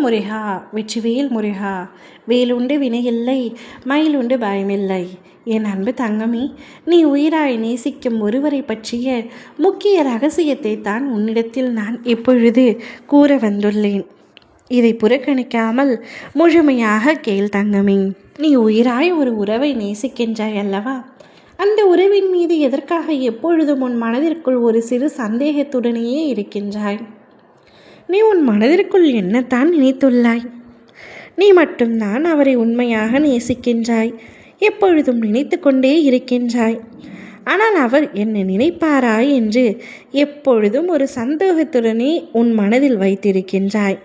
முருகா, வெற்றிவேல் முருகா. வேலுண்டு வினையில்லை, மயிலுண்டு பயமில்லை. என் அன்பு தங்கமே, நீ உயிராய் நேசிக்கும் ஒருவரை பற்றிய முக்கிய ரகசியத்தை தான் உன்னிடத்தில் நான் இப்பொழுது கூற வந்துள்ளேன். இதை புறக்கணிக்காமல் முழுமையாக கேள் தங்கமே. நீ உயிராய் ஒரு உறவை நேசிக்கின்றாய் அல்லவா? அந்த உறவின் மீது எதற்காக எப்பொழுதும் உன் மனதிற்குள் ஒரு சிறு சந்தேகத்துடனேயே இருக்கின்றாய்? நீ உன் மனதிற்குள் என்னத்தான் நினைத்துள்ளாய்? நீ மட்டும்தான் அவரை உண்மையாக நேசிக்கின்றாய், எப்பொழுதும் நினைத்து கொண்டே இருக்கின்றாய். ஆனால் அவர் என்னை நினைப்பாரா என்று எப்பொழுதும் ஒரு சந்தேகத்துடனே உன் மனதில் வைத்திருக்கின்றாய்.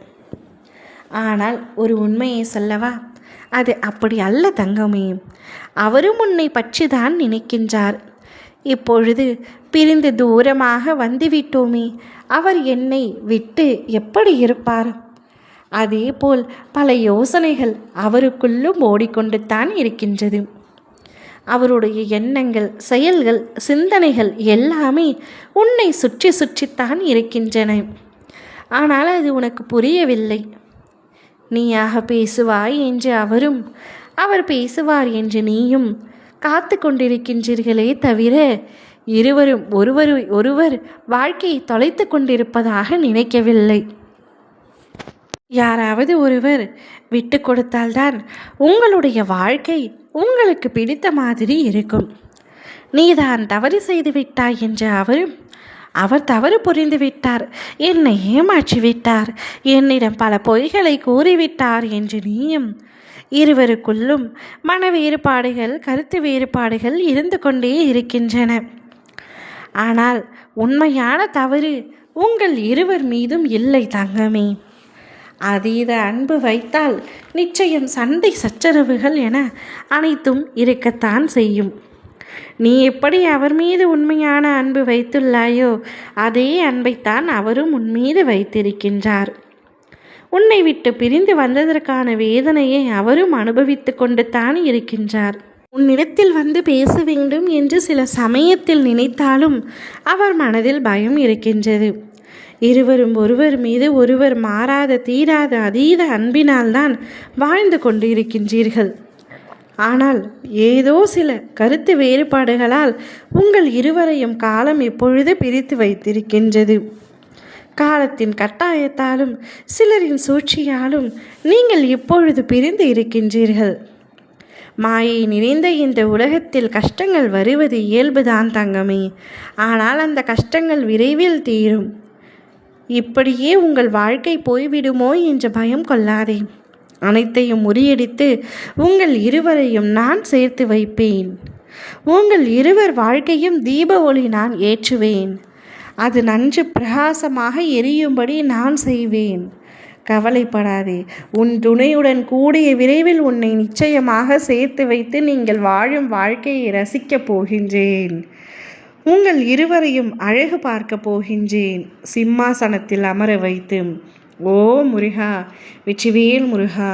ஆனால் ஒரு உண்மையை சொல்லவா? அது அப்படி அல்ல தங்கமே. அவரும் உன்னை பற்றி தான் நினைக்கின்றார். இப்பொழுது பிரிந்து தூரமாக வந்துவிட்டோமே, அவர் என்னை விட்டு எப்படி இருப்பார்? அதேபோல் பல யோசனைகள் அவருக்குள்ளும் ஓடிக்கொண்டு தான் இருக்கின்றது. அவருடைய எண்ணங்கள், செயல்கள், சிந்தனைகள் எல்லாமே உன்னை சுற்றி சுற்றித்தான் இருக்கின்றன. ஆனால் அது உனக்கு புரியவில்லை. நீயாக பேசுவாய் என்று அவரும், அவர் பேசுவார் என்று நீயும் காத்து கொண்டிருக்கின்றீர்களே தவிர இருவரும் ஒருவர் வாழ்க்கையை தொலைத்து கொண்டிருப்பதாக நினைக்கவில்லை. யாராவது ஒருவர் விட்டு கொடுத்தால்தான் உங்களுடைய வாழ்க்கை உங்களுக்கு பிடித்த மாதிரி இருக்கும். நீதான் தவறு செய்து விட்டாய் என்று அவரும், அவர் தவறு புரிந்து விட்டார், என்னை ஏமாற்றி விட்டார், என்னிடம் பல பொய்களை கூறிவிட்டார் என்று நீயும், இருவருக்குள்ளும் மன வேறுபாடுகள், கருத்து வேறுபாடுகள் இருந்து கொண்டே இருக்கின்றன. ஆனால் உண்மையான தவறு உங்கள் இருவர் மீதும் இல்லை தங்கமே. அதீத அன்பு வைத்தால் நிச்சயம் சண்டை சச்சரவுகள் என அனைத்தும் இருக்கத்தான் செய்யும். நீ எப்படி அவர் மீது உண்மையான அன்பு வைத்துள்ளாயோ அதே அன்பைத்தான் அவரும் உன் மீது வைத்திருக்கின்றார். உன்னை விட்டு பிரிந்து வந்ததற்கான வேதனையை அவரும் அனுபவித்து கொண்டு தான் இருக்கின்றார். உன்னிடத்தில் வந்து பேச வேண்டும் என்று சில சமயத்தில் நினைத்தாலும் அவர் மனதில் பயம் இருக்கின்றது. இருவரும் ஒருவர் மீது ஒருவர் மாறாத தீராத அதீத அன்பினால்தான் வாழ்ந்து கொண்டு இருக்கின்றீர்கள். ஆனால் ஏதோ சில கருத்து வேறுபாடுகளால் உங்கள் இருவரையும் காலம் எப்பொழுது பிரித்து வைத்திருக்கின்றது. காலத்தின் கட்டாயத்தாலும் சிலரின் சூழ்ச்சியாலும் நீங்கள் இப்பொழுது பிரிந்து இருக்கின்றீர்கள். மாயை நிறைந்த இந்த உலகத்தில் கஷ்டங்கள் வருவது இயல்புதான் தங்கமே. ஆனால் அந்த கஷ்டங்கள் விரைவில் தீரும். இப்படியே உங்கள் வாழ்க்கை போய்விடுமோ என்ற பயம் கொள்ளாதே. அனைத்தையும் முறியடித்து உங்கள் இருவரையும் நான் சேர்த்து வைப்பேன். உங்கள் இருவர் வாழ்க்கையும் தீப ஒளி நான் ஏற்றுவேன். அது நன்று பிரகாசமாக எரியும்படி நான் செய்வேன். கவலைப்படாதே. உன் துணையுடன் கூடிய விரைவில் உன்னை நிச்சயமாக சேர்த்து வைத்து நீங்கள் வாழும் வாழ்க்கையை ரசிக்கப் போகின்றேன். உங்கள் இருவரையும் அழகு பார்க்க போகின்றேன், சிம்மாசனத்தில் அமர வைத்து. ஓ முருகா, வெற்றிவேல் முருகா.